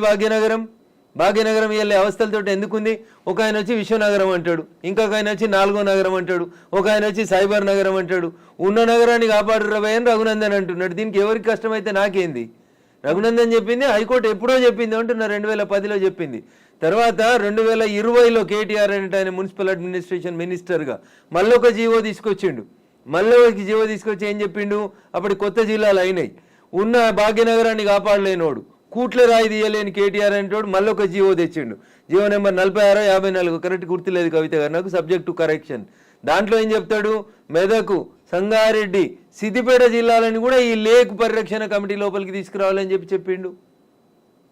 భాగ్యనగరం వెళ్ళే అవస్థలతో ఎందుకుంది? ఒక ఆయన వచ్చి విశ్వనగరం అంటాడు, ఇంకొక ఆయన వచ్చి 4వ నగరం అంటాడు, ఒక ఆయన వచ్చి సైబర్ నగరం అంటాడు. ఉన్న నగరాన్ని కాపాడు రవై అని రఘునందన్ అంటున్నాడు. దీనికి ఎవరికి కష్టమైతే నాకేంది? రఘునందన్ చెప్పింది హైకోర్టు ఎప్పుడో చెప్పింది అంటున్నా, 2010లో చెప్పింది. తర్వాత 2020లో కేటీఆర్ అంటే ఆయన మున్సిపల్ అడ్మినిస్ట్రేషన్ మినిస్టర్గా మళ్ళీ ఒక జీవో తీసుకొచ్చిండు. ఏం చెప్పిండు? అప్పటి కొత్త జిల్లాలు అయినాయి, ఉన్న భాగ్యనగరాన్ని కాపాడలేనోడు, కూట్ల రాయి తీయలేని కేటీఆర్ అంటాడు, మళ్ళీ ఒక జీవో తెచ్చిండు. జీవో నెంబర్ 46, 54 కరెక్ట్ గుర్తులేదు కవిత గారు నాకు, సబ్జెక్ట్ టు కరెక్షన్. దాంట్లో ఏం చెప్తాడు? మెదకు, సంగారెడ్డి, సిద్దిపేట జిల్లాలని కూడా ఈ లేక్ పరిరక్షణ కమిటీ లోపలికి తీసుకురావాలని చెప్పిండు.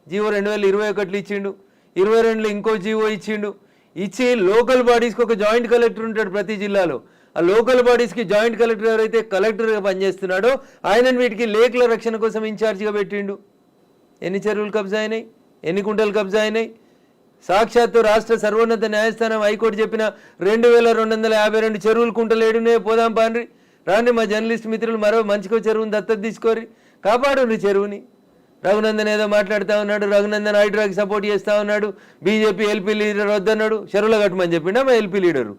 జీవో 2021లో ఇచ్చిండు, 22లో ఇంకో జీవో ఇచ్చిండు. ఇచ్చి లోకల్ బాడీస్కి ఒక జాయింట్ కలెక్టర్ ఉంటాడు ప్రతి జిల్లాలో. ఆ లోకల్ బాడీస్కి జాయింట్ కలెక్టర్ ఎవరైతే కలెక్టర్గా పనిచేస్తున్నాడో ఆయనను వీటికి లేక్ల రక్షణ కోసం ఇన్ఛార్జిగా పెట్టిండు. ఎన్ని చెరువులు కబ్జా అయినాయి? ఎన్ని కుంటలు కబ్జా అయినాయి? సాక్షాత్తు రాష్ట్ర సర్వోన్నత న్యాయస్థానం హైకోర్టు చెప్పిన 2252 చెరువులు కుంటలు ఏడునే పోదాం పాండ్రి రాండి. మా జర్నలిస్ట్ మిత్రులు మరో మంచికో చెరువుని దత్తత తీసుకోరి, కాపాడు చెరువుని. రఘునందన్ ఏదో మాట్లాడుతూ ఉన్నాడు, రఘునందన్ హైడ్రాకి సపోర్ట్ చేస్తూ ఉన్నాడు, బీజేపీ ఎల్పీ లీడర్ వద్దన్నాడు. చెరువులు కట్టమని చెప్పిండా మా ఎల్పీ లీడరు?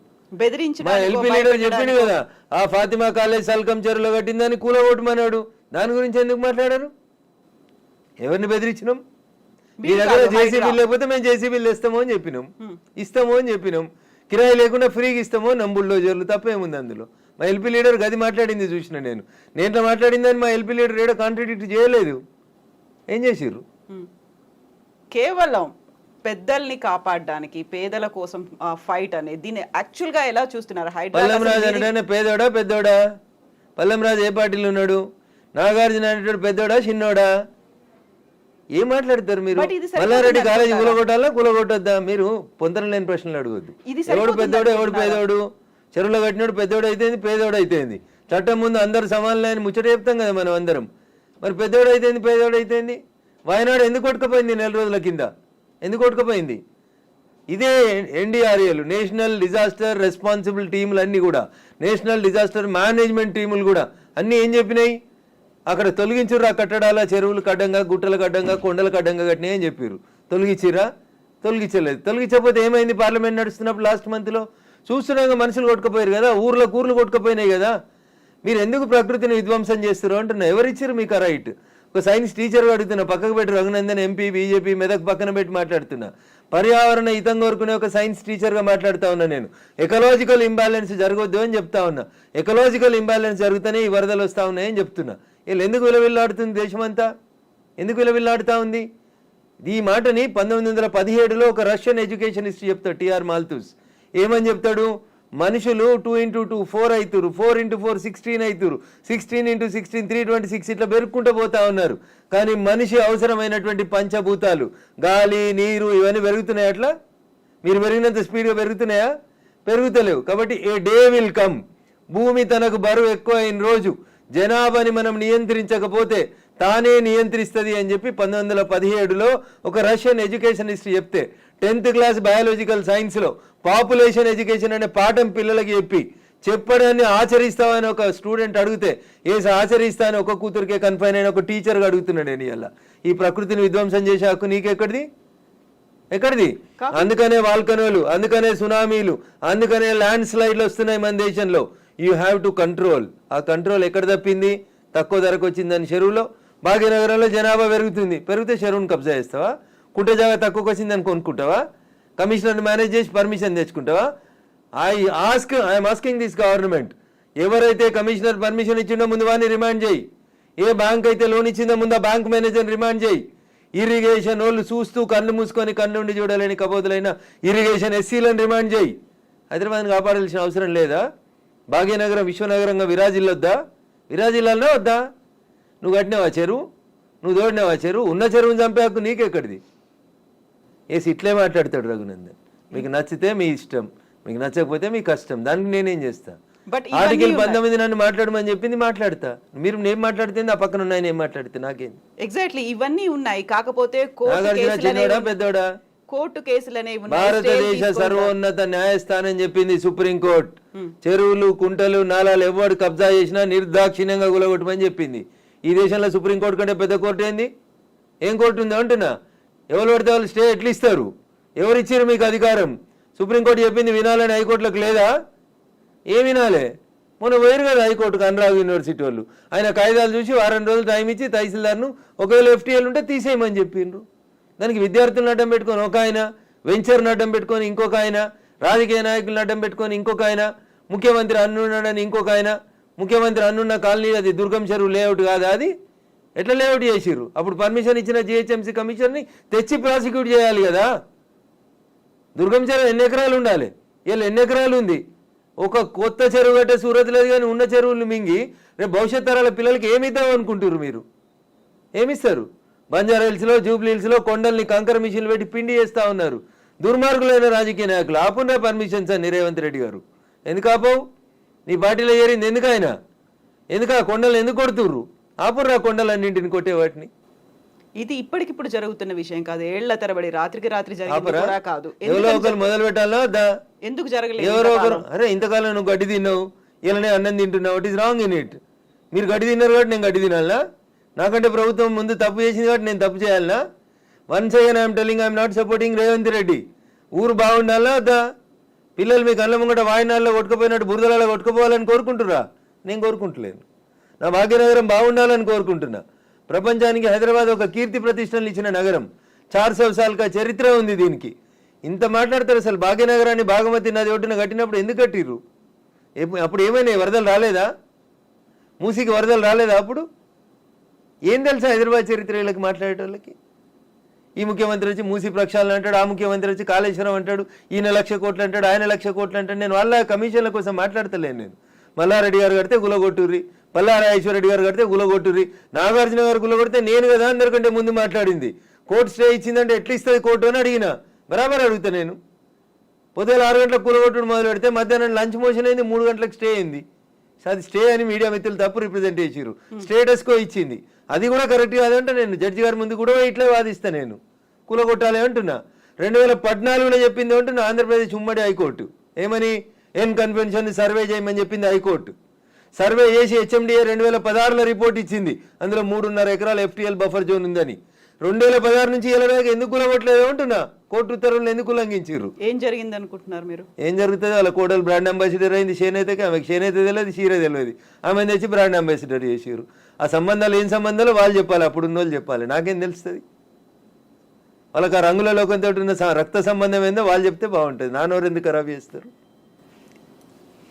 మా ఎల్పీ లీడర్ చెప్పిండు కదా, ఆ ఫాతిమా కాలేజ్ సల్కం చెరువులో కట్టిందని కూలగొట్టమన్నాడు. దాని గురించి ఎందుకు మాట్లాడారు? ఎవరిని బెదిరించినాం? మీ దగ్గర జేసీబీలు లేకపోతే మేము జేసీబీలు ఇస్తామో అని చెప్పినాం, కిరాయి లేకుండా ఫ్రీగా ఇస్తామో బుల్డోజర్లు, తప్పేముంది అందులో? మా ఎల్పీ లీడర్ గది మాట్లాడింది చూసిన నేను మాట్లాడిందని మా ఎల్పీ లీడర్ ఏడో కాంట్రాడిక్ట్ చేయలేదు. ఏం చేసిర్రు? కేవలం పెద్దల్ని కాపాడడానికి, పేదల కోసం ఫైట్ అనేది దీన్ని యాక్చువల్ గా ఎలా చూస్తున్నారు? పల్లం రాజు అంటే పేదోడా పెద్దోడా? పల్లం రాజు ఏ పార్టీలో ఉన్నాడు? నాగార్జున అనేటోడు పెద్దోడా చిన్నోడా? ఏం మాట్లాడతారు మీరు? మల్లారెడ్డి కాలేజీ కూలగొట్టొద్దా? మీరు పొంతన లేని ప్రశ్నలు అడగొద్దు. ఎవడు పెద్దోడు ఎవడు పేదోడు? చెరువులో కట్టినోడు పెద్దోడు అయితేంది, పేదోడు అయితేంది. చట్టం ముందు అందరు సమానలేని ముచ్చట చెప్తాం కదా మనం అందరం. మరి పెద్దోడు అయితేంది, పేదోడు అయితేంది. వాయనాడు ఎందుకు కొట్టుకుపోయింది? 4 రోజుల కింద ఎందుకు కొట్టుకుపోయింది? ఇదే NDRAలు, నేషనల్ డిజాస్టర్ రెస్పాన్సిబుల్ టీములు అన్నీ కూడా, నేషనల్ డిజాస్టర్ మేనేజ్మెంట్ టీములు కూడా అన్నీ ఏం చెప్పినాయి? అక్కడ తొలగించుర్రు, ఆ కట్టడాల చెరువులు కడ్డంగా, గుట్టలు కడ్డంగా, కొండలు కడ్డంగా కట్టినాయి అని చెప్పారు. తొలగించిరా? తొలగించలేదు. తొలగించకపోతే ఏమైంది? పార్లమెంట్ నడుస్తున్నప్పుడు లాస్ట్ మంత్లో చూస్తున్నాగా మనుషులు కొట్టుకుపోయారు కదా, ఊర్లు కొట్టుకుపోయినాయి కదా. మీరు ఎందుకు ప్రకృతిని విధ్వంసం చేస్తారు అంటున్నా. ఎవరిచ్చారు మీకు ఆ రైట్? ఒక సైన్స్ టీచర్ అడుగుతున్నా, పక్కకు పెట్టి రఘునందన్ ఎంపీ బీజేపీ మెదక్ పక్కన పెట్టి మాట్లాడుతున్నా. పర్యావరణ హితం కోరుకునే ఒక సైన్స్ టీచర్గా మాట్లాడుతూ ఉన్నా నేను. ఎకలాజికల్ ఇంబ్యాలెన్స్ జరగొద్దు అని చెప్తా ఉన్నా. ఎకలాజికల్ ఇంబ్యాలెన్స్ జరుగుతూనే ఈ వరదలు వస్తూ ఉన్నాయని చెప్తున్నా. వీళ్ళు ఎందుకు విలవిల్లాడుతుంది దేశమంతా? ఎందుకు విలవిల్లాడుతూ ఉంది? ఈ మాటని 1917లో ఒక రష్యన్ ఎడ్యుకేషనిస్ట్ చెప్తాడు, టిఆర్ మాల్తూస్. ఏమని చెప్తాడు? మనుషులు 2 into 2 4 అవుతురు, 4 into 4 16 అవుతురు, 16 into 16 326 ఇట్లా పెరుక్కుంటూ పోతా ఉన్నారు. కానీ మనిషి అవసరమైనటువంటి పంచభూతాలు గాలి, నీరు ఇవన్నీ పెరుగుతున్నాయి. అట్లా మీరు పెరిగినంత స్పీడ్గా పెరుగుతున్నాయా? పెరుగుతలేవు. కాబట్టి ఏ డే విల్ కమ్, భూమి తనకు బరువు ఎక్కువ అయిన రోజు, జనాభాని మనం నియంత్రించకపోతే తానే నియంత్రిస్తుంది అని చెప్పి 1917లో ఒక రష్యన్ ఎడ్యుకేషనిస్ట్ చెప్తే, 10th క్లాస్ బయాలజికల్ సైన్స్లో పాపులేషన్ ఎడ్యుకేషన్ అనే పాఠం పిల్లలకి చెప్పడాన్ని ఆచరిస్తామని ఒక స్టూడెంట్ అడిగితే, ఆచరిస్తా అని ఒక కూతురికే కన్ఫైన్ అయిన ఒక టీచర్గా అడుగుతున్నాడు. నేను ఇలా ఈ ప్రకృతిని విధ్వంసం చేసే హక్కు నీకెక్కడిది? అందుకనే వాల్కనోలు, అందుకనే సునామీలు, అందుకనే ల్యాండ్ స్లైడ్లు వస్తున్నాయి మన దేశంలో. You have to control. ఆ కంట్రోల్ ఎక్కడ తప్పింది? తక్కువ ధరకు వచ్చిందని చెరువులో. భాగ్యనగరంలో జనాభా పెరిగితే చెరువును కబ్జా చేస్తావా? కుంట జాగా తక్కువకి వచ్చిందని కొనుక్కుంటావా? కమిషనర్ని మేనేజ్ చేసి పర్మిషన్ తెచ్చుకుంటావా? ఐఎమ్ ఆస్కింగ్ దిస్ గవర్నమెంట్, ఎవరైతే కమిషనర్ పర్మిషన్ ఇచ్చిండో ముందు వాడిని రిమాండ్ చేయి. ఏ బ్యాంక్ అయితే లోన్ ఇచ్చిందో ముందు ఆ బ్యాంక్ మేనేజర్ని రిమాండ్ చేయి. ఇరిగేషన్ వాళ్ళు చూస్తూ కళ్ళు మూసుకొని కన్నుండి చూడలేని కబోదులైన ఇరిగేషన్ ఎస్సీలను రిమాండ్ చేయి. హైదరాబాద్ని కాపాడాల్సిన అవసరం లేదా? భాగ్యనగరం విశ్వనగరంగా విరాజిల్లాలనే వద్దా? నువ్వు కట్టినావా చెరువు? నువ్వు తోడినావా చెరువు? ఉన్న చెరువుని చంపే హక్కు నీకెక్కడిది? ఇట్లే మాట్లాడతాడు రఘునందన్. మీకు నచ్చితే మీ ఇష్టం, మీకు నచ్చకపోతే మీ కష్టం. దానికి నేనేం చేస్తా? ఆర్టికల్ 19 నన్ను మాట్లాడమని చెప్పింది, మాట్లాడతా. మీరు నేను మాట్లాడితే ఆ పక్కన ఉన్నాయని ఏం మాట్లాడితే నాకేంది? ఎగ్జాక్ట్లీ ఇవన్నీ ఉన్నాయి. కాకపోతే పెద్దోడా? కోర్టు కేసులనే భారతదేశ సర్వోన్నత న్యాయస్థానం చెప్పింది, సుప్రీంకోర్టు, చెరువులు, కుంటలు, నాలాలు ఎవరు కబ్జా చేసినా నిర్దాక్షిణ్యంగా గులగొట్టమని చెప్పింది. ఈ దేశంలో సుప్రీంకోర్టు కంటే పెద్ద కోర్టు ఏంది? ఏం కోర్టు ఉందో అంటున్నా. ఎవరు పడితే వాళ్ళు స్టే ఎట్లా ఇస్తారు? ఎవరు ఇచ్చారు మీకు అధికారం? సుప్రీంకోర్టు చెప్పింది వినాలని హైకోర్టులకు లేదా? ఏ వినాలే? మొన్న పోయారు కదా హైకోర్టుకు అనురాగ్ యూనివర్సిటీ వాళ్ళు. ఆయన కాయిదాలు చూసి వారం రోజులు టైం ఇచ్చి తహసీల్దార్ను ఒకవేళ ఎఫ్టీఎల్ ఉంటే తీసేయమని చెప్పిండ్రు. దానికి విద్యార్థులను అడ్డం పెట్టుకొని ఒక ఆయన, వెంచర్ను అడ్డం పెట్టుకొని ఇంకొక ఆయన, రాజకీయ నాయకులను అడ్డం పెట్టుకొని ఇంకొక ఆయన, ముఖ్యమంత్రి అన్నున్నాడని ఇంకొక ఆయన, ముఖ్యమంత్రి అన్నున్న కాలనీ అది దుర్గం చెరువు లేఅవుట్ కాదా? అది ఎట్లా లేఅవుట్ చేసిర్రు? అప్పుడు పర్మిషన్ ఇచ్చిన జిహెచ్ఎంసీ కమిషన్ని తెచ్చి ప్రాసిక్యూట్ చేయాలి కదా. దుర్గం చెరువు ఎన్ని ఎకరాలు ఉండాలి? వీళ్ళు ఎన్ని ఎకరాలు ఉంది? ఒక కొత్త చెరువు కట్టే సూరత్ లేదు కానీ ఉన్న చెరువులు మింగి రేపు భవిష్యత్ తరాల పిల్లలకి ఏమిద్దాం అనుకుంటారు మీరు? ఏమిస్తారు? బంజారా హిల్స్లో, జూబ్లీ హిల్స్లో కొండల్ని కంకర మిషన్లు పెట్టి పిండి చేస్తూ ఉన్నారు దుర్మార్గులైన రాజకీయ నాయకులు. ఆపున్నా పర్మిషన్స్ అని రేవంత్ రెడ్డి గారు. ఎందుకు ఆపవు? నీ పార్టీలో ఏరింది ఎందుకు ఆయన? ఎందుకు ఆ కొండలు ఎందుకు కొడుతుర్రు? ఆపుర్రా కొండలన్నింటిని కొట్టే వాటిని. ఇది ఇప్పటికిప్పుడు జరుగుతున్న విషయం కాదు, ఏళ్ల తరబడి రాత్రికి రాత్రి జరిగింది కూడా కాదు. ఎవరో ఒకరు మొదలు పెట్టాలా? ఎందుకు జరగలేదు? ఎవరో ఒకరు, అరే ఇంతకాలం నువ్వు గడ్డి తిన్నావు, ఇలానే అన్నం తింటున్నావు, it is wrong in it. మీరు గడ్డి తిన్నారు కాబట్టి నేను గడ్డి తినాలా? నాకంటే ప్రభుత్వం ముందు తప్పు చేసింది కాబట్టి నేను తప్పు చేయాలనా? Once again I'm telling I'm not supporting Revanth Reddy. ఊరు బాగుండాలా వద్దా? పిల్లలు మీ కళ్ళ ముంగట వాయినాల్లో కొట్టుకుపోయినట్టు బురదలలో కొట్టుకుపోవాలని కోరుకుంటురా? నేను కోరుకుంటలేను. నా భాగ్యనగరం బాగుండాలని కోరుకుంటున్నా. ప్రపంచానికి హైదరాబాద్ ఒక కీర్తి ప్రతిష్టలు ఇచ్చిన నగరం. 400 సార్లుగా చరిత్ర ఉంది దీనికి. ఇంత మాట్లాడతారు అసలు. భాగ్యనగరాన్ని భాగమతి నది ఒడ్డున కట్టినప్పుడు ఎందుకు కట్టిర్రు? అప్పుడు ఏమైనాయి? వరదలు రాలేదా? మూసీకి వరదలు రాలేదా? అప్పుడు ఏం తెలుసా హైదరాబాద్ చరిత్ర వీళ్ళకి మాట్లాడేటోళ్ళకి? ఈ ముఖ్యమంత్రి వచ్చి మూసీ ప్రక్షాళన అంటాడు, ఆ ముఖ్యమంత్రి వచ్చి కాళేశ్వరం అంటాడు, ఈయన 1,00,000 కోట్లు అంటాడు, ఆయన 1,00,000 కోట్లు అంటాడు. నేను వాళ్ళ కమిషన్ల కోసం మాట్లాడతలేను. నేను మల్లారెడ్డి గారు కడితే గులగొట్టుర్రి, పల్లారా ఐశ్వర్రెడ్డి గారు కడితే గులగొట్టుర్రి, నాగార్జున గారు గులగొడితే నేను కదా అందరికంటే ముందు మాట్లాడింది. కోర్టు స్టే ఇచ్చిందంటే ఎట్లా ఇస్తుంది కోర్టు అని అడిగిన. బరాబర్ అడుగుతా నేను. పొద్దున 6 గంటలకు కూలగొట్టుడు మొదలు పెడితే మధ్యాహ్నం లంచ్ మోషన్ అయింది, 3 గంటలకు స్టే అయింది. అది స్టే అని మీడియా మిత్రులు తప్పు రిప్రజెంట్ చేసిరు. స్టేటస్కో ఇచ్చింది, అది కూడా కరెక్ట్ కాదంటే నేను జడ్జి గారి ముందు కూడా ఇట్లా వాదిస్తా. నేను కూలగొట్టాలి అంటున్నా. 2014లో చెప్పింది అంటున్నా ఆంధ్రప్రదేశ్ ఉమ్మడి హైకోర్టు. ఏమని? ఎన్ కన్వెన్షన్ సర్వే చేయమని చెప్పింది హైకోర్టు. సర్వే చేసి హెచ్ఎండిఏ 2016లో రిపోర్ట్ ఇచ్చింది, అందులో 3.5 ఎకరాల ఎఫ్టీఎల్ బఫర్ జోన్ ఉందని. 2016 నుంచి ఇలా ఎందుకు కూలగొట్టలేదు అంటున్నా. కోర్టు ఉత్తర్వులను ఎందుకు ఉల్లంఘించారు? ఏం జరిగింది అనుకుంటున్నారు మీరు? ఏం జరుగుతుంది? వాళ్ళ కోడలు బ్రాండ్ అంబాసిడర్ అయింది చేనేతకి. ఆమెకి చేనేత తెలియదు, చీర తెలియదు. ఆమెను తెచ్చి బ్రాండ్ అంబాసిడర్ చేసారు. ఆ సంబంధాలు ఏం సంబంధాలు వాళ్ళు చెప్పాలి, అప్పుడున్న వాళ్ళు చెప్పాలి. నాకేం తెలుస్తుంది? వాళ్ళకి ఆ రంగుల లోకంతో ఉన్న రక్త సంబంధం ఏందో వాళ్ళు చెప్తే బాగుంటుంది. నానోరు ఎందుకు ఖరాబ్ చేస్తారు?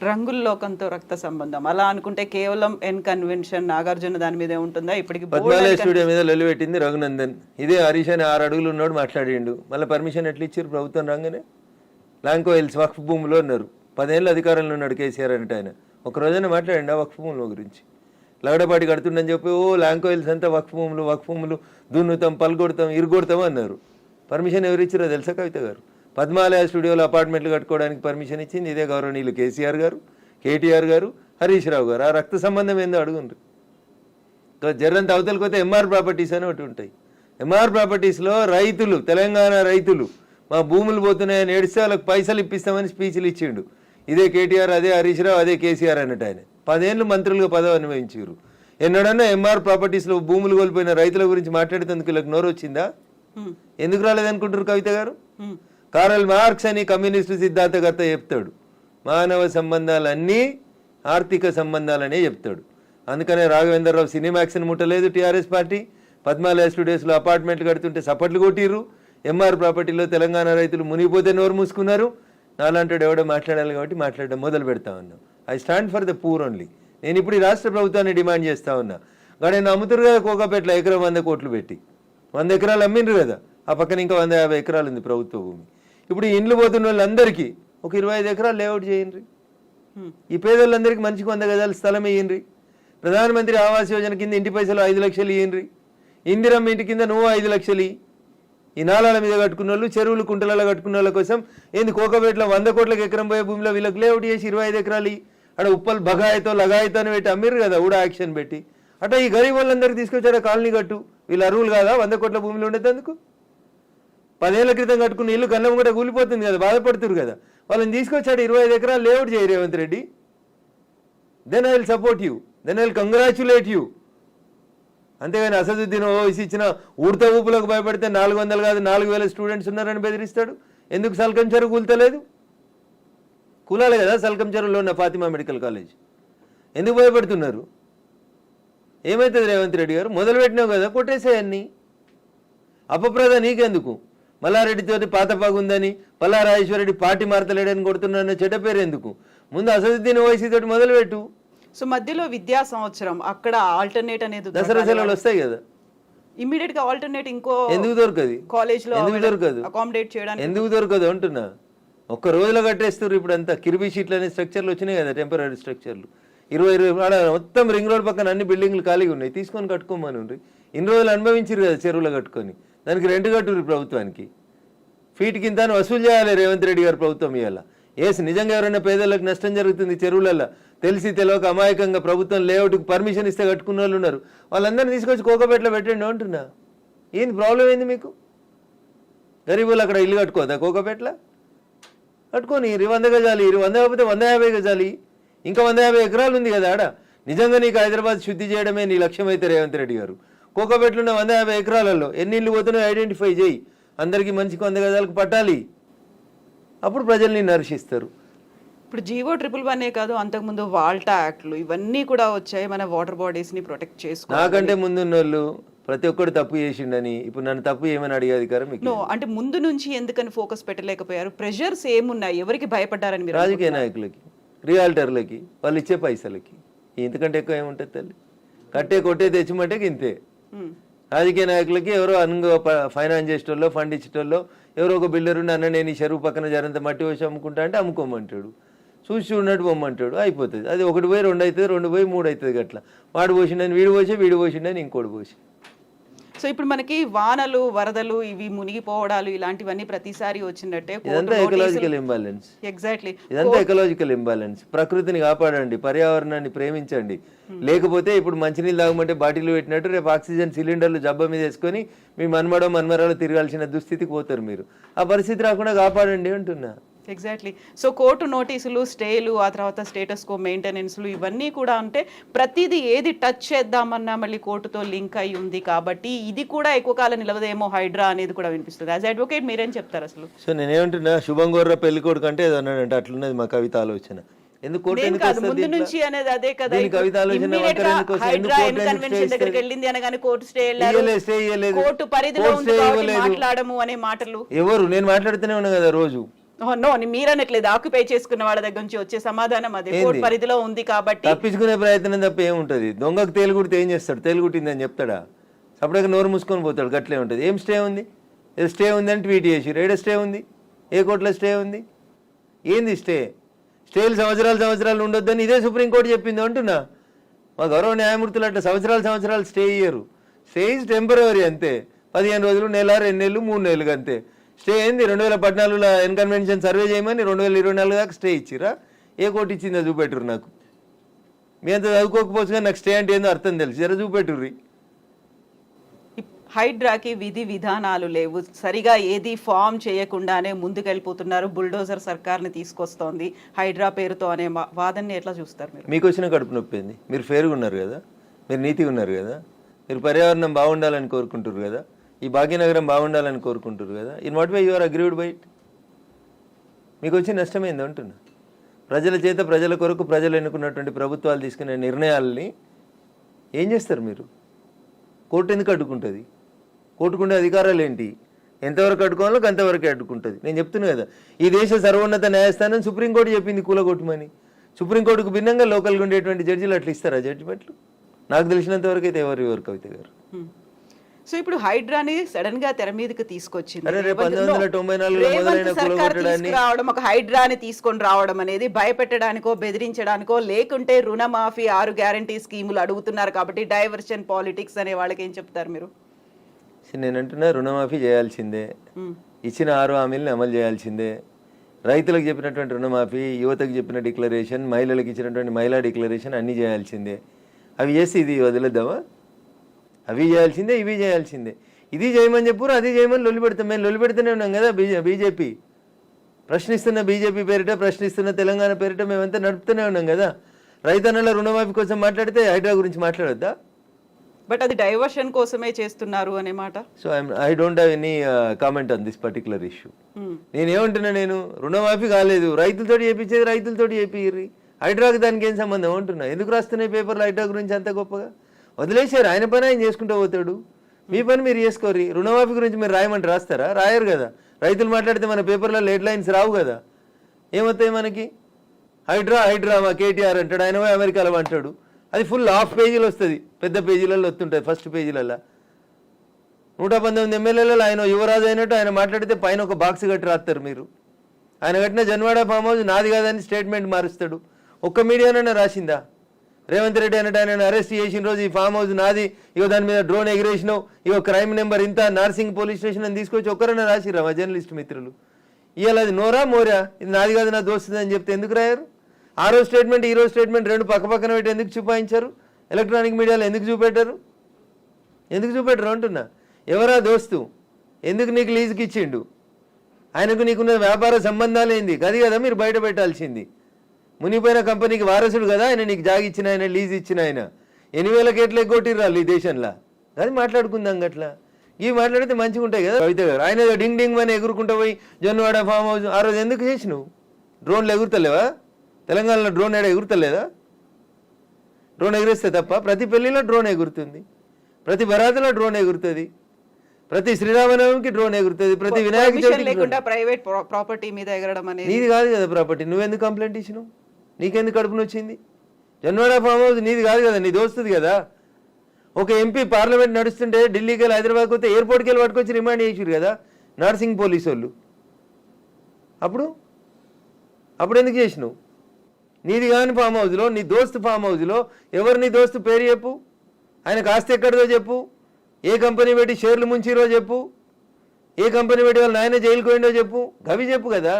రంగుల లోకంతో రక్త సంబంధం అలా అనుకుంటే కేవలం ఎన్ కన్వెన్షన్ నాగార్జున దాని మీదే ఉంటుందా? ఇప్పటికి పద్మాలయ స్టూడియో మీద లొల్లిపెట్టింది రఘునందన్. ఇదే హరీష్ అని 6 అడుగులు ఉన్నాడు మాట్లాడిండు. మళ్ళీ పర్మిషన్ ఎట్లా ఇచ్చారు ప్రభుత్వం రాగానే? ల్యాంకో హిల్స్ వక్ఫ్ భూమిలో ఉన్నారు. 10 ఏళ్ళు అధికారంలో ఉన్నాడు కేసీఆర్ అంటే. ఆయన ఒక రోజైనా మాట్లాడండి ఆ వక్ఫ్ భూముల గురించి? లగడపాటి కడుతుండని చెప్పి ల్యాంకో హిల్స్ అంతా వక్ఫ్ భూములు దున్నుతాం, పల్గొడతాం, ఇరుగొడతాం అన్నారు. పర్మిషన్ ఎవరు ఇచ్చారో తెలుసా కవిత గారు? పద్మాలయ స్టూడియోలో అపార్ట్మెంట్లు కట్టుకోవడానికి పర్మిషన్ ఇచ్చింది ఇదే గౌరవనీయులు కేసీఆర్ గారు, కేటీఆర్ గారు, హరీష్ రావు గారు. ఆ రక్త సంబంధం ఏందో అడుగుండ్రు. జర్రంత అవతలకి పోతే ఎంఆర్ ప్రాపర్టీస్ అని ఒకటి ఉంటాయి. ఎంఆర్ ప్రాపర్టీస్లో రైతులు, తెలంగాణ రైతులు మా భూములు పోతున్నాయని ఏడిస్తే వాళ్ళకి పైసలు ఇప్పిస్తామని స్పీచ్లు ఇచ్చిండు. ఇదే కేటీఆర్, అదే హరీష్ రావు, అదే కేసీఆర్ అన్నట్టు. ఆయన 10 ఏళ్ళు మంత్రులుగా పదవి అనుభవించారు. ఎన్నడన్నా ఎంఆర్ ప్రాపర్టీస్లో భూములు కోల్పోయిన రైతుల గురించి మాట్లాడేందుకు వీళ్ళకి నోరు వచ్చిందా? ఎందుకు రాలేదనుకుంటారు కవిత గారు? కారల్ మార్క్స్ అని కమ్యూనిస్టు సిద్ధాంతకర్త చెప్తాడు, మానవ సంబంధాలన్నీ ఆర్థిక సంబంధాలనే చెప్తాడు. అందుకనే రాఘవేంద్రరావు సినిమాక్స్ని ముట్టలేదు టీఆర్ఎస్ పార్టీ. పద్మాలయ స్టూడియోస్లో అపార్ట్మెంట్లు కడుతుంటే సపట్లు కొట్టిర్రు. ఎంఆర్ ప్రాపర్టీలో తెలంగాణ రైతులు మునిగిపోతే నోరు మూసుకున్నారు. నాలాంటి ఎవడో మాట్లాడాలి కాబట్టి మాట్లాడడం మొదలు పెడతా ఉన్నాం. I stand for the poor only. నేను ఇప్పుడు ఈ రాష్ట్ర ప్రభుత్వాన్ని డిమాండ్ చేస్తా ఉన్నా. కానీ నేను అమ్ముతురు కదా కోకాపేటలో ఎకరం 100 కోట్లు పెట్టి 100 ఎకరాలు అమ్మిండ్రు కదా. ఆ పక్కన ఇంకా 150 ఎకరాలు ఉంది ప్రభుత్వ భూమి. ఇప్పుడు ఈ ఇండ్లు పోతున్న వాళ్ళందరికీ ఒక 25 ఎకరాలు లేఅవుట్ చేయండి. ఈ పేదలందరికీ మనిషికి 100 గజాల స్థలం ఇయ్యండి. ప్రధానమంత్రి ఆవాస్ యోజన కింద ఇంటి పైసలు 5 లక్షలు ఇయ్యండి. ఇందిరమ్మ ఇంటి కింద నువ్వు 5 లక్షలు. ఈ నాలాల మీద కట్టుకున్న వాళ్ళు, చెరువులు కుంటలలో కట్టుకున్న వాళ్ళ కోసం ఏంది కోకపేటలో 100 కోట్లకు ఎకరం పోయే భూమిలో వీళ్ళకి లేఅవుట్ చేసి 25 ఎకరాలు అక్కడ ఉప్పల్ బగాయితో లగాయితో అని పెట్టి అమ్మిర్రు కదా ఊడా యాక్షన్ పెట్టి. అట్లా ఈ గరీబ్ వాళ్ళందరికీ తీసుకొచ్చాడు కాలనీ కట్టు. వీళ్ళు అరువులు కాదా 100 కోట్ల భూమిలో ఉండేందుకు? 10 ఏళ్ల క్రితం కట్టుకున్న ఇల్లు కన్నం కూడా కూలిపోతుంది కదా, బాధపడుతురు కదా. వాళ్ళని తీసుకొచ్చాడు 25 ఎకరాలు లేఅవుట్ చేయి Revanth Reddy. Then I will support you, then I will congratulate you. అంతేగాని అసదుద్దీన్ ఓవైసీ ఇచ్చిన ఉడత ఊపులకు భయపడితే 400 కాదు 4000 స్టూడెంట్స్ ఉన్నారని బెదిరిస్తాడు. ఎందుకు సల్కం చెరువు కూల్తలేదు? కూలాలి కదా సల్కం చెరువులో ఉన్న ఫాతిమా మెడికల్ కాలేజ్. ఎందుకు భయపడుతున్నారు? ఏమవుతుంది రేవంత్ రెడ్డి గారు? మొదలు పెట్టినావు కదా, కొట్టేసేయన్ని. అపప్రద నీకెందుకు? మల్లారెడ్డితోటి పాత పగుందని, పల్లారాజేశ్వరరెడ్డి పార్టీ మారతలేడని కొడుతున్న చెడ్డ పేరు ఎందుకు? ముందు అసదుద్దీన్ ఓవైసీ తోటి మొదలుపెట్టు. సో మధ్యలో విద్యా సంవత్సరం అక్కడ ఆల్టర్నేట్ అనేది దసరా సెలవులు వస్తాయి కదా, ఇమీడియట్ గా ఆల్టర్నేట్ ఇంకో ఎందుకు దొరకదు? కాలేజ్ లో ఎందుకు దొరకదు? అకామిడేట్ చేయడానికి ఎందుకు దొరకదు అంటున్నా. ఒక్క రోజులో కట్టేస్తారు. ఇప్పుడు అంతా కిర్బీ షీట్లు అనే స్ట్రక్చర్లు వచ్చినాయి కదా, టెంపరీ స్ట్రక్చర్లు. 20 మొత్తం రింగ్ రోడ్ పక్కన అన్ని బిల్డింగ్లు ఖాళీగా ఉన్నాయి, తీసుకొని కట్టుకోమని ఉండ్రి. ఇన్ని రోజులు అనుభవించారు కదా చెరువులో కట్టుకొని, దానికి రెంట్ కట్టుర్రి ప్రభుత్వానికి. ఫీట్ కింద వసూలు చేయాలి రేవంత్ రెడ్డి గారు ప్రభుత్వం ఇవాళ. ఏసి నిజంగా ఎవరైనా పేదలకు నష్టం జరుగుతుంది చెరువులలో తెలిసి తెలియక అమాయకంగా ప్రభుత్వం లేఅవుట్కి పర్మిషన్ ఇస్తే కట్టుకున్న వాళ్ళు ఉన్నారు, వాళ్ళందరినీ తీసుకొచ్చి కోకపేటలో పెట్టండి అంటున్నా. ఏంది ప్రాబ్లం ఏంది మీకు? గరీబులు అక్కడ ఇల్లు కట్టుకోదా కోకపేటలో? కట్టుకొని 100 గజాలి, 100 కాకపోతే 150 గజాలి, ఇంకా 150 ఎకరాలు ఉంది కదా ఆడ. నిజంగా నీకు హైదరాబాద్ శుద్ధి చేయడమే నీ లక్ష్యం అయితే రేవంత్ రెడ్డి గారు, కోకపేటలో ఉన్న 150 ఎకరాలలో ఎన్ని ఇళ్ళు పోతున్నాయో ఐడెంటిఫై చేయి. అందరికీ మంచికి 100 గజాలకు పట్టాలి, అప్పుడు ప్రజల్ని నర్శిస్తారు. ఇప్పుడు జీవో 111 కాదు, అంతకుముందు వాల్టా యాక్ట్లు ఇవన్నీ కూడా వచ్చాయి మన వాటర్ బాడీస్ ని ప్రొటెక్ట్ చేసుకోవాలి. నాకంటే ముందున్న వాళ్ళు ప్రతి ఒక్కరు తప్పు చేసిండని ఇప్పుడు నన్ను తప్పు ఏమని అడిగే అధికారం మీకు? అంటే ముందు నుంచి ఎందుకని ఫోకస్ పెట్టలేకపోయారు? ప్రెషర్స్ ఏమున్నాయి? ఎవరికి భయపడ్డారని మీరు? రాజకీయ నాయకులకి, రియాల్టర్లకి, వాళ్ళు ఇచ్చే పైసలకి. ఇంతకంటే ఎక్కువ ఏముంటుంది తల్లి? కట్టే కొట్టే తెచ్చిమంటే ఇంతే. రాజకీయ నాయకులకి ఎవరో ఫైనాన్స్ చేసేటోళ్ళు, ఫండ్ ఇచ్చేటోళ్ళు, ఎవరో ఒక బిల్డర్ ఉండి అన్న నేను ఈ చెరువు పక్కన జరంత మట్టి పోసి అమ్ముకుంటా అంటే అమ్ముకోమంటాడు, చూసి చూడనట్టు పొమ్మంటాడు, అయిపోతుంది. అది 1 పోయి 2 అవుతుంది, 2 పోయి 3 అవుతుంది. అట్లా వాడు పోసిండని వీడు పోసి, వీడు పోసిండని ఇంకోటి పోసి. సో ఇప్పుడు మనకి వానలు, వరదలు, ఇవి మునిగిపోవడాలు ఇలాంటివన్నీ ప్రతిసారి వచ్చినట్టే. ఇదంతా ఎకలాజికల్ ఇంబ్యాలెన్స్. ఎగ్జాక్ట్లీ, ఇదంతా ఎకలాజికల్ ఇంబ్యాలెన్స్. ప్రకృతిని కాపాడండి, పర్యావరణాన్ని ప్రేమించండి. లేకపోతే ఇప్పుడు మంచినీళ్ళు తాగమంటే బాటిల్ పెట్టినట్టు రేపు ఆక్సిజన్ సిలిండర్లు జబ్బ మీద వేసుకొని మీ మన్మరాలు తిరగాల్సిన దుస్థితికి పోతారు మీరు. ఆ పరిస్థితి రాకుండా కాపాడండి అంటున్నా. ఎగ్జాక్ట్లీ. సో కోర్టు నోటీసులు, స్టేలు, ఆ తర్వాత స్టేటస్ కో మెయింటెనెన్స్లు ఇవన్నీ కూడా అంటే ప్రతిదీ ఏది టచ్ చేద్దామన్నా మళ్ళీ కోర్టుతో లింక్ అయి ఉంది కాబట్టి ఇది కూడా ఎక్కువ కాలం నిలవదేమో హైడ్రా అనేది కూడా వినిపిస్తుంది. యాజ్ అడ్వకేట్ మీరేం చెప్తారు అసలు? సో నేనేమంటున్నా, శుభం గోర్ర పెళ్లి కొడుకు అంటే ఏదో అన్నాడంటే అట్లున్నది మా కవిత ఆలోచన. ఎందుకు ముందు నుంచి అనేది అదే కదా. వెళ్ళింది అనగానే కోర్టు స్టే కోర్టు పరిధిలో మాట్లాడము అనే మాటలు ఎవరు? నేను మాట్లాడుతూనే ఉన్నా కదా రోజు. నో, మీరనట్లేదు. ఆక్యుపై చేసుకున్న వాళ్ళ దగ్గర నుంచి వచ్చే సమాధానం అదే, కోర్టు పరిధిలో ఉంది కాబట్టి. తప్పించుకునే ప్రయత్నం తప్ప ఏముంటుంది? దొంగకు తేలుగుడితే ఏం చేస్తాడు? తేలుగుట్టిందని చెప్తాడా? అప్పటికి నోరు మూసుకొని పోతాడు. గట్లే ఉంటుంది. ఏం స్టే ఉంది? స్టే ఉంది అని ట్వీట్ చేసి ఏడ స్టే ఉంది? ఏ కోర్టులో స్టే ఉంది? ఏంది స్టే? స్టేలు సంవత్సరాలు ఉండొద్దని ఇదే సుప్రీంకోర్టు చెప్పింది అంటున్నా. మా గౌరవ న్యాయమూర్తులు అట్లా సంవత్సరాలు స్టే ఇయ్యరు. స్టే ఈజ్ టెంపరరీ అంతే. 15 రోజులు, నెల, 2 నెలలు, 3 నెలలు అంతే. స్టే ఏంది? 2014లో ఎన్కన్వెన్షన్ సర్వే చేయమని 2024 దాకా స్టే ఇచ్చిరా? ఏ కోర్టు ఇచ్చిందో చూపెట్టుర్రు నాకు. మీ అంత చదువుకోకపోవచ్చు కానీ నాకు స్టే అంటే ఏందో అర్థం తెలుసు. జర చూపెట్టుర్రి. హైడ్రాకి విధి విధానాలు లేవు, సరిగా ఏది ఫామ్ చేయకుండానే ముందుకెళ్ళిపోతున్నారు. బుల్డోజర్ సర్కార్ని తీసుకొస్తోంది హైడ్రా పేరుతో అనే వాదనని ఎట్లా చూస్తారు మీరు? మీకు వచ్చిన కడుపు నొప్పింది. మీరు ఫేర్గా ఉన్నారు కదా, మీరు నీతిగా ఉన్నారు కదా, మీరు పర్యావరణం బాగుండాలని కోరుకుంటారు కదా, ఈ భాగ్యనగరం బాగుండాలని కోరుకుంటారు కదా. In what way you are agreed by it? మీకు వచ్చి నష్టమైంది అంటున్నా. ప్రజల చేత, ప్రజల కొరకు ప్రజలు ఎన్నుకున్నటువంటి ప్రభుత్వాలు తీసుకునే నిర్ణయాలని ఏం చేస్తారు మీరు? కోర్టు ఎందుకు అడ్డుకుంటుంది? కోర్టుకుండే అధికారాలు ఏంటి? ఎంతవరకు అడ్డుకోవాలో అంతవరకే అడ్డుకుంటుంది. నేను చెప్తున్నా కదా, ఈ దేశ సర్వోన్నత న్యాయస్థానం సుప్రీంకోర్టు చెప్పింది కూలగొట్టమని. సుప్రీంకోర్టుకు భిన్నంగా లోకల్గా ఉండేటువంటి జడ్జిలు అట్లా ఇస్తారా జడ్జిమెంట్లు? నాకు తెలిసినంత వరకు అయితే ఎవరు కవిత గారు. సో ఇప్పుడు హైడ్రాని సడన్ గా తెర మీదకి తీసుకొచ్చింది. 1994 రావడం, ఒక హైడ్రాని తీసుకొని రావడం అనేది భయపెట్టడానికో, బెదిరించడానికో, లేకుంటే రుణమాఫీ 6 గ్యారంటీ స్కీములు అడుగుతున్నారు కాబట్టి డైవర్షన్ పాలిటిక్స్ అనే వాళ్ళకి ఏం చెప్తారు మీరు? నేనంటున్నా, రుణమాఫీ చేయాల్సిందే, ఇచ్చిన 6 హామీలను అమలు చేయాల్సిందే. రైతులకు చెప్పినటువంటి రుణమాఫీ, యువతకు చెప్పిన డిక్లరేషన్, మహిళలకు ఇచ్చినటువంటి మహిళా డిక్లరేషన్ అన్నీ చేయాల్సిందే. అవి చేసి ఇది వదిలేద్దామా? అవి చేయాల్సిందే, ఇవి చేయాల్సిందే. ఇది చేయమని చెప్పురు, అది చేయమని లొల్లి పెడతాం. మేము లొల్లి పెడుతూనే ఉన్నాం కదా. బీజేపీ ప్రశ్నిస్తున్న, బీజేపీ పేరిట ప్రశ్నిస్తున్న తెలంగాణ పేరిట మేమంతా నడుపుతూనే ఉన్నాం కదా. రైతన్నల రుణమాఫీ కోసం మాట్లాడితే హైడ్రా గురించి మాట్లాడొద్దా? బట్ అది డైవర్షన్ కోసమే చేస్తున్నారు అనే మాట. So I don't have any comment on this particular issue. నేనేమంటున్నా, నేను రుణమాఫీ కాలేదు, రైతులతో చేయించేది రైతులతో చేపియ్యి, హైడ్రాకి దానికి ఏం సంబంధం అంటున్నా. ఎందుకు రాస్తున్నాయి పేపర్లు హైడ్రా గురించి అంత గొప్పగా? వదిలేశారు, ఆయన పని ఆయన చేసుకుంటూ పోతాడు, మీ పని మీరు చేసుకోరు. రుణమాఫీ గురించి మీరు రాయమంటే రాస్తారా? రాయరు కదా. రైతులు మాట్లాడితే మన పేపర్లలో హెడ్ లైన్స్ రావు కదా. ఏమవుతాయి మనకి? హైడ్రా హైడ్రా మా కేటీఆర్ అంటాడు, ఆయన పోయి అమెరికాలో అంటాడు, అది ఫుల్ హాఫ్ పేజీలు వస్తుంది, పెద్ద పేజీలలో వస్తుంటుంది, ఫస్ట్ పేజీలలో. 119 ఎమ్మెల్యేలలో ఆయన యువరాజు అయినట్టు ఆయన మాట్లాడితే పైన ఒక బాక్స్ కట్టి రాస్తారు మీరు. ఆయన కట్టిన జన్వాడ ఫామ్ హౌస్ నాది కాదని స్టేట్మెంట్ మారుస్తాడు. ఒక్క మీడియానైనా రాసిందా? రేవంత్ రెడ్డి అన్నట్టు ఆయన అరెస్ట్ చేసిన రోజు ఈ ఫామ్ హౌస్ నాది, ఇగో దాని మీద డ్రోన్ ఎగిరేసినావు, ఇగో క్రైమ్ నెంబర్ ఇంత, నార్సింగ్ పోలీస్ స్టేషన్ అని తీసుకొచ్చి ఒక్కరైనా రాసిరా మా జర్నలిస్ట్ మిత్రులు? ఇవాళ అది నోరా మోరా, ఇది నాది కాదు నా దోస్తుంది అని చెప్తే ఎందుకు రాయారు? ఆ రోజు స్టేట్మెంట్ ఈ రోజు స్టేట్మెంట్ రెండు పక్క పక్కన పెట్టి ఎందుకు చూపాయించారు? ఎలక్ట్రానిక్ మీడియాలో ఎందుకు చూపెట్టారు? ఎందుకు చూపెట్టరు అంటున్నా. ఎవరా దోస్తు? ఎందుకు నీకు లీజుకి ఇచ్చిండు? ఆయనకు నీకున్న వ్యాపార సంబంధాలు ఏంది? అది కదా మీరు బయట పెట్టాల్సింది. మునిపోయిన కంపెనీకి వారసుడు కదా ఆయన, నీకు జాగి ఇచ్చిన ఆయన, లీజ్ ఇచ్చిన ఆయన. 8,000 కోట్లు ఎగ్గొట్టిర్రాళ్ళు ఈ దేశంలో. అది మాట్లాడుకుందాం గట్లా. ఇవి మాట్లాడితే మంచిగా ఉంటాయి కదా కవిత గారు. ఆయన డింగ్ డింగ్ అని ఎగురుకుంటూ పోయి జొన్నవాడ ఫామ్ హౌస్ ఆ రోజు ఎందుకు చేసినావు? డ్రోన్లు ఎగురుతలేవా? తెలంగాణలో డ్రోన్ ఏడా ఎగురుతలేదా? డ్రోన్ ఎగురిస్తే తప్ప ప్రతి పెళ్లిలో డ్రోన్ ఎగురుతుంది, ప్రతి బరాతలో డ్రోన్ ఎగురుతుంది, ప్రతి శ్రీరామనవమికి డ్రోన్ ఎగురుతుంది, ప్రతి వినాయక చవితికి. ప్రైవేట్ ప్రాపర్టీ మీద ఎగరడం అనేది నీది కాదు కదా ప్రాపర్టీ. నువ్వెందుకు కంప్లైంట్ ఇచ్చినావు? నీకెందుకు కడుపున వచ్చింది? జన్వాడ ఫామ్ హౌస్ నీది కాదు కదా, నీ దోస్తుంది కదా. ఒక ఎంపీ పార్లమెంట్ నడుస్తుంటే ఢిల్లీకి వెళ్ళి హైదరాబాద్కి వస్తే ఎయిర్పోర్ట్కి వెళ్ళి పట్టుకొచ్చి రిమాండ్ చేసారు కదా నార్సింగ్ పోలీసు వాళ్ళు. అప్పుడు ఎందుకు చేసినావు? నీది కాని ఫామ్ హౌస్లో, నీ దోస్తు ఫామ్ హౌస్లో ఎవరు నీ దోస్తు పేరు చెప్పు, ఆయనకు ఆస్తి ఎక్కడిదో చెప్పు, ఏ కంపెనీ పెట్టి షేర్లు ముంచిరో చెప్పు, ఏ కంపెనీ పెట్టి వాళ్ళు నాయన జైలుకి పోయిండో చెప్పు, గవి చెప్పు కదా.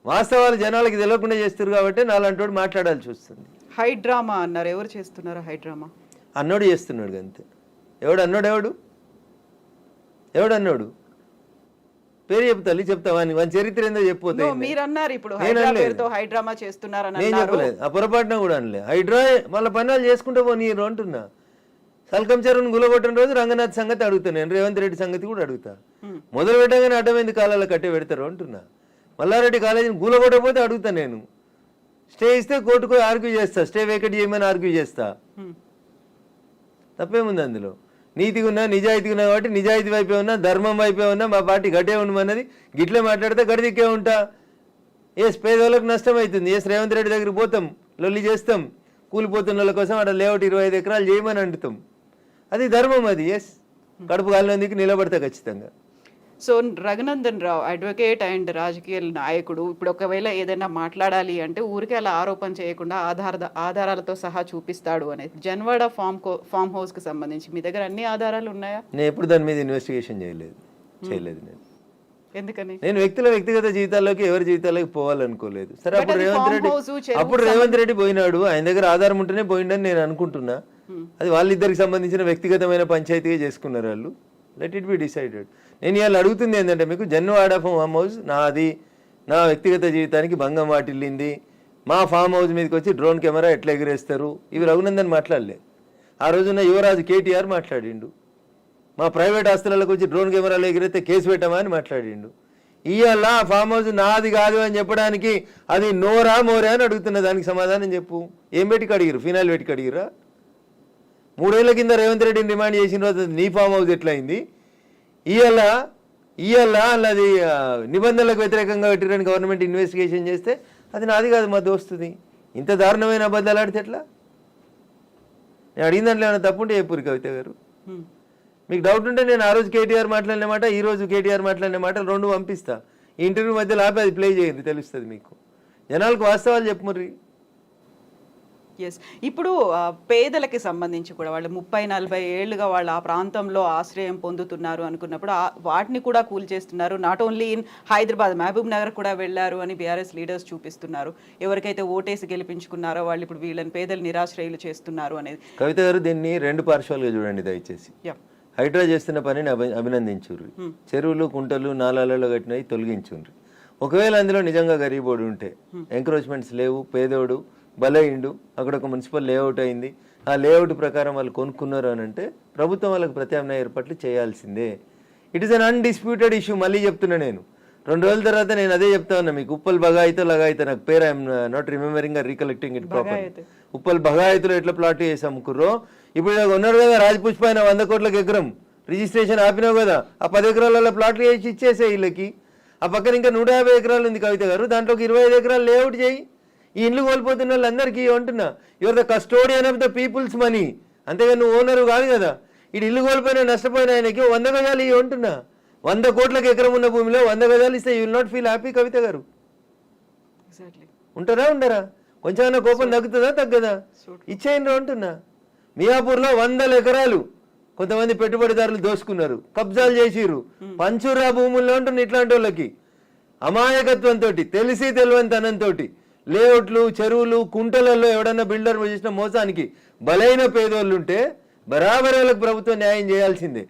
వాస్తవాలు జనాలకి తెలియకుండా చేస్తారు కాబట్టి నాలంటోడు మాట్లాడాల్సి వస్తుంది. హైడ్రామా అన్నారు, ఎవరు చేస్తున్నారు హైడ్రామా? అన్నోడు చేస్తున్నాడు అంతే. ఎవడు అన్నాడు? ఎవడు పేరు చెప్తా చెప్తావా? వాని చరిత్ర ఏందో చెప్పిపోతే. మీరు అన్నారు ఇప్పుడు హైడ్రామా చేస్తున్నారని. నేను చెప్పలేదు, ఆ పొరపాటున కూడా అనలే. హైడ్రా వాళ్ళ పనులు చేసుకుంటూ పోనీరు అంటున్నా. సల్కం చెరువును గులగొట్టిన రోజు రంగనాథ్ సంగతి అడుగుతా, నేను రేవంత్ రెడ్డి సంగతి కూడా అడుగుతా. మొదలు పెట్టగానే అడ్డమైంది కాలాల కట్టే పెడతారు అంటున్నా. మల్లారెడ్డి కాలేజీని గులగొట్టకపోతే అడుగుతా, నేను స్టే ఇస్తే కోర్టుకు ఆర్గ్యూ చేస్తా, స్టే వేకెట్ చేయమని ఆర్గ్యూ చేస్తా. తప్పేముంది అందులో? నీతిగా ఉన్నా నిజాయితీగా ఉన్నా కాబట్టి నిజాయితీ వైపే ఉన్నా, ధర్మం వైపే ఉన్నా, మా పార్టీ గట్టే ఉండమన్నది. గిట్లే మాట్లాడితే గడిదిక్కే ఉంటా. పేదవాళ్ళకు నష్టం అవుతుంది. రేవంత్ రెడ్డి దగ్గరికి పోతాం, లొల్లి చేస్తాం, కూలిపోతున్న వాళ్ళ కోసం అక్కడ లేఅవుట్ 25 ఎకరాలు చేయమని అంటుతాం. అది ధర్మం, అది కడుపు కాలినందుకు నిలబడతా ఖచ్చితంగా. So Raghunandan Rao advocate and రాజకీయ నాయకుడు, ఇప్పుడు ఒకవేళ ఏదైనా మాట్లాడాలి అంటే ఊరికే అలా ఆరోపణ చేయకుండా ఆధారాలతో సహా చూపిస్తాడు అనేది. జన్వాడ ఫామ్ హౌస్ కి సంబంధించి మీ దగ్గర అన్ని ఆధారాలు ఉన్నాయా? నేను ఎప్పుడు దాని మీద ఇన్వెస్టిగేషన్ చేయలేదు. నేను ఎందుకని? నేను వ్యక్తిగత జీవితాల్లోకి ఎవరి జీవితాల్లోకి పోవాలనుకోలేదు. సరే, అప్పుడు రేవంత్ రెడ్డి పోయినాడు, ఆయన దగ్గర ఆధారం ఉంటేనే పోయిండని నేను అనుకుంటున్నా. అది వాళ్ళిద్దరికి సంబంధించిన వ్యక్తిగతమైన పంచాయతీగా చేసుకున్నారు వాళ్ళు. Let it be decided. నేను ఇవాళ అడుగుతుంది ఏంటంటే, మీకు జన్వాడ ఫామ్ హౌస్ నాది, నా వ్యక్తిగత జీవితానికి భంగం వాటిల్లింది, మా ఫామ్ హౌస్ మీదకి వచ్చి డ్రోన్ కెమెరా ఎట్లా ఎగిరేస్తారు, ఇవి రఘునందన్ మాట్లాడలే. ఆ రోజున యువరాజు కేటీఆర్ మాట్లాడిండు. మా ప్రైవేట్ ఆస్తులకు వచ్చి డ్రోన్ కెమెరాలు ఎగిరితే కేసు పెట్టామా అని మాట్లాడిండు. ఇవాళ ఆ ఫామ్ హౌస్ నాది కాదు అని చెప్పడానికి అది నోరా మోరా అని అడుగుతున్నా. దానికి సమాధానం చెప్పు. ఏం పెట్టి కడిగిరు? ఫినాయిల్ పెట్టి కడిగిరా? 3 ఏళ్ల కింద రేవంత్ రెడ్డిని డిమాండ్ చేసిన రోజు నీ ఫామ్ హౌస్ ఎట్లయింది? ఇవాళ అది నిబంధనలకు వ్యతిరేకంగా పెట్టిరని గవర్నమెంట్ ఇన్వెస్టిగేషన్ చేస్తే అది నాది కాదు మా దోస్తుంది. ఇంత దారుణమైన అబద్ధాలు ఆడితే ఎట్లా? నేను అడిగిన దాంట్లో ఏమైనా తప్పుంటే చెప్పురు కవిత గారు. మీకు డౌట్ ఉంటే నేను ఆ రోజు కేటీఆర్ మాట్లాడిన మాట, ఈ రోజు కేటీఆర్ మాట్లాడిన మాటలు 2 పంపిస్తా. ఈ ఇంటర్వ్యూ మధ్యలో ఆపి అది ప్లే చేయండి, తెలుస్తుంది మీకు. జనాలకు వాస్తవాలు చెప్పుమర్రి. ఎస్, ఇప్పుడు పేదలకి సంబంధించి కూడా వాళ్ళు 30-40 ఏళ్ళుగా వాళ్ళు ఆ ప్రాంతంలో ఆశ్రయం పొందుతున్నారు అనుకున్నప్పుడు వాటిని కూడా కూల్చేస్తున్నారు. Not only in Hyderabad, Mahabubnagar కూడా వెళ్ళారు అని బీఆర్ఎస్ లీడర్స్ చూపిస్తున్నారు. ఎవరికైతే ఓటేసి గెలిపించుకున్నారో వాళ్ళు ఇప్పుడు వీళ్ళని పేదలు నిరాశ్రయులు చేస్తున్నారు అనేది. కవిత గారు, దీన్ని 2 పార్శ్వాలుగా చూడండి దయచేసి. హైడ్రా చేస్తున్న పనిని అభినందించుర్రు. చెరువులు, కుంటలు, నాలాలలో కట్టినవి తొలగించుండ్రు. ఒకవేళ అందులో నిజంగా గరీబోడు ఉంటే, ఎంక్రోచ్మెంట్స్ లేవు, పేదోడు బలైండు, అక్కడ ఒక మున్సిపల్ లేఅవుట్ అయింది, ఆ లేఅవుట్ ప్రకారం వాళ్ళు కొనుక్కున్నారు అని అంటే ప్రభుత్వం వాళ్ళకి ప్రత్యామ్నాయ ఏర్పాట్లు చేయాల్సిందే. It is an undisputed issue. మళ్ళీ చెప్తున్నా నేను 2 రోజుల తర్వాత నేను అదే చెప్తా ఉన్నా మీకు. ఉప్పల్ బగాయితో లగాయితో, నాకు పేరు I'm not remembering or recollecting it proper. Uppal బగాయితులో ఎట్లా ప్లాట్ చేసి అమ్ముకుర్రో ఇప్పుడు ఇలా ఉన్నారు కదా రాజపుష్ప ఆయన 100 కోట్లకు ఎకరం రిజిస్ట్రేషన్ ఆపినావు కదా, ఆ 10 ఎకరాలలో ప్లాట్లు చేసి ఇచ్చేసే వీళ్ళకి. ఆ పక్కన ఇంకా 150 ఎకరాలు ఉంది కవిత గారు, దాంట్లోకి 25 ఎకరాలు లేఅవుట్ చేయి. ఈ ఇండ్లు కోల్పోతున్న వాళ్ళందరికీ అంటున్నా, your the custodian of the peoples money, అంతేగాని నువ్వు ఓనరు కాదు కదా. ఇటు ఇల్లు కోల్పోయినా నష్టపోయిన ఆయనకి 100 గజాలు ఇవి అంటున్నా. 100 కోట్లకు ఎకరం ఉన్న భూమిలో 100 గజాలు ఇస్తే you will not feel happy Kavitha garu? ఉంటారా ఉండరా? కొంచెం కోపం తగ్గుతుందా తగ్గదా? ఇచ్చేయండి అంటున్నా. మియాపూర్లో 100 ఎకరాలు కొంతమంది పెట్టుబడిదారులు దోసుకున్నారు, కబ్జాలు చేసిర్రు, పంచురా భూముల్లో ఉంటున్న ఇట్లాంటి వాళ్ళకి అమాయకత్వంతో, తెలిసి తెలియనితనంతో లేఅవుట్లు, చెరువులు, కుంటలలో ఎవడన్నా బిల్డర్ చేసిన మోసానికి బలైన పేదోళ్ళు ఉంటే బరాబర్ వాళ్ళకి ప్రభుత్వం న్యాయం చేయాల్సిందే.